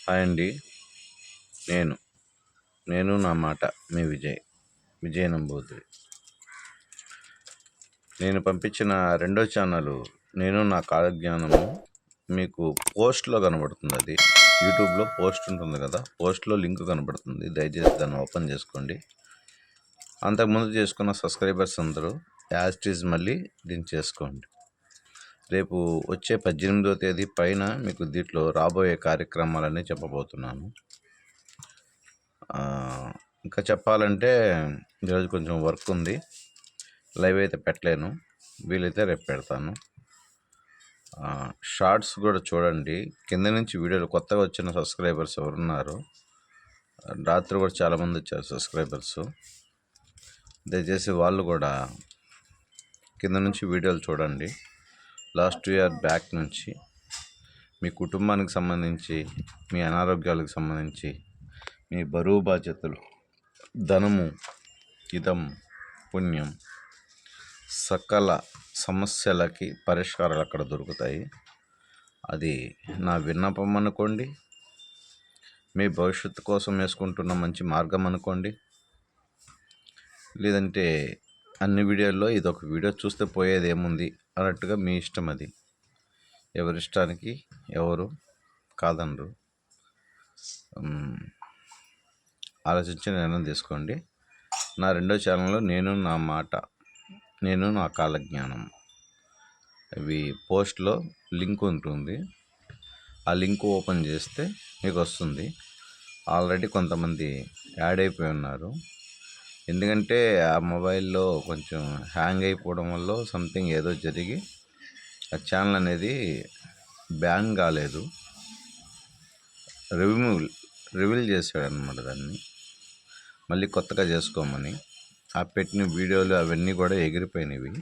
Hi అండి. నేను నేను నా మాట మీ విజయ్ నంబూద్రి. నేను పంపించిన రెండో ఛానల్ నేను నా కాలజ్ఞానము మీకు పోస్ట్లో కనబడుతుంది. అది యూట్యూబ్లో పోస్ట్ ఉంటుంది కదా, పోస్ట్లో లింక్ కనబడుతుంది. దయచేసి దాన్ని ఓపెన్ చేసుకోండి. అంతకుముందు చేసుకున్న సబ్స్క్రైబర్స్ అందరూ యాజ్ ఇట్ ఈజ్ మళ్ళీ దీన్ని చేసుకోండి. రేపు వచ్చే 18వ తేదీ పైన మీకు దీంట్లో రాబోయే కార్యక్రమాలన్నీ చెప్పబోతున్నాను. ఇంకా చెప్పాలంటే ఈరోజు కొంచెం వర్క్ ఉంది, లైవ్ అయితే పెట్టలేను. వీలైతే రేపు పెడతాను. షార్ట్స్ కూడా చూడండి. కింద నుంచి వీడియోలు కొత్తగా వచ్చిన సబ్స్క్రైబర్స్ ఎవరున్నారు, రాత్రి కూడా చాలామంది వచ్చారు సబ్స్క్రైబర్స్. దయచేసి వాళ్ళు కూడా కింద నుంచి వీడియోలు చూడండి. లాస్ట్ ఇయర్ బ్యాక్ నుంచి మీ కుటుంబానికి సంబంధించి, మీ అనారోగ్యాలకు సంబంధించి, మీ బరువు బాధ్యతలు, ధనము, హితం, పుణ్యం, సకల సమస్యలకి పరిష్కారాలు అక్కడ దొరుకుతాయి. అది నా విన్నపం అనుకోండి, మీ భవిష్యత్తు కోసం వేసుకుంటున్న మంచి మార్గం అనుకోండి. లేదంటే అన్ని వీడియోల్లో ఇదొక వీడియో చూస్తే పోయేది ఏముంది అన్నట్టుగా మీ ఇష్టం. అది ఎవరిష్టానికి ఎవరు కాదనరు. ఆలోచించి నిర్ణయం తీసుకోండి. నా రెండో ఛానల్లో నేను నా మాట, నేను నా కాలజ్ఞానం, ఇవి పోస్ట్లో లింక్ ఉంటుంది. ఆ లింక్ ఓపెన్ చేస్తే మీకు వస్తుంది. ఆల్రెడీ కొంతమంది యాడ్ అయిపోయి ఉన్నారు. ఎందుకంటే ఆ మొబైల్లో కొంచెం హ్యాంగ్ అయిపోవడం వల్ల సంథింగ్ ఏదో జరిగి ఆ ఛానల్ అనేది బ్యాన్ కాలేదు, రివీల్ చేశాడు అనమాట. దాన్ని మళ్ళీ కొత్తగా చేసుకోమని ఆ పెట్టిన వీడియోలు అవన్నీ కూడా ఎగిరిపోయినవి.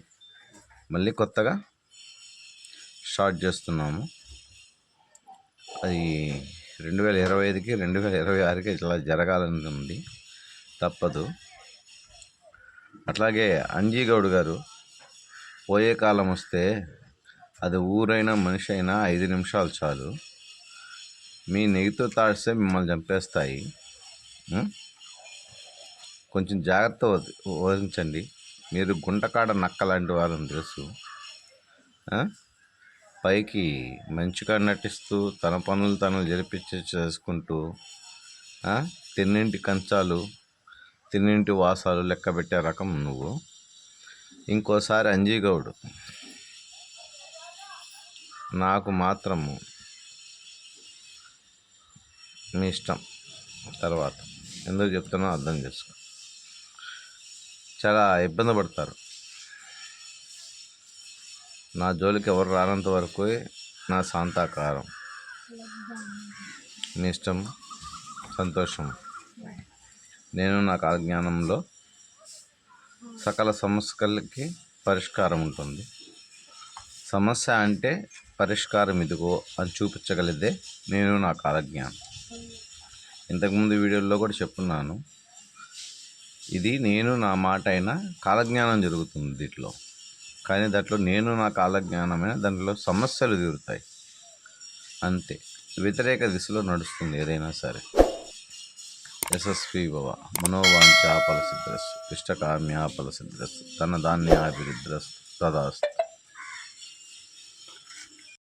మళ్ళీ కొత్తగా స్టార్ట్ చేస్తున్నాము. అది 2025కి 2026కి ఇట్లా జరగాలని ఉంది, తప్పదు. అట్లాగే అంజీగౌడ్ గారు, పోయే కాలం వస్తే అది ఊరైనా మనిషి అయినా 5 నిమిషాలు చాలు, మీ నెగిటివ్ థాట్సే మిమ్మల్ని చంపేస్తాయి. కొంచెం జాగ్రత్త వహించండి. మీరు గుంటకాడ నక్క లాంటి వాళ్ళని తెలుసు. పైకి మంచిగా నటిస్తూ తన పనులు తను చేసుకుంటూ తిన్నింటి కంచాలు, తిన్నింటి వాసాలు లెక్క పెట్టే రకం నువ్వు. ఇంకోసారి అంజీగౌడ్ నాకు మాత్రము మీ ఇష్టం. తర్వాత ఎందుకు చెప్తానో అర్థం చేసుకో. చాలా ఇబ్బంది పడతారు. నా జోలికి ఎవరు రానంత వరకు నా శాంతాకారం. మీ ఇష్టం, సంతోషం. నేను నా కాలజ్ఞానంలో సకల సమస్యలకి పరిష్కారం ఉంటుంది. సమస్య అంటే పరిష్కారం ఇదిగో అని చూపించగలిగితే నేను నా కాలజ్ఞానం. ఇంతకుముందు వీడియోల్లో కూడా చెప్పున్నాను, ఇది నేను నా మాట అయినా కాలజ్ఞానం జరుగుతుంది దీంట్లో. కానీ దాంట్లో నేను నా కాలజ్ఞానమైన దాంట్లో సమస్యలు తీరుతాయి అంతే. వ్యతిరేక దిశలో నడుస్తుంది ఏదైనా సరే. యశస్వి భవ, మనోవాంఛా ఫలసిద్ధిరస్తు, ఇష్టకామ్యా ఫలసిద్ధిరస్తు, ధనధాన్యాభివృద్ధిరస్తు, తదాస్తు.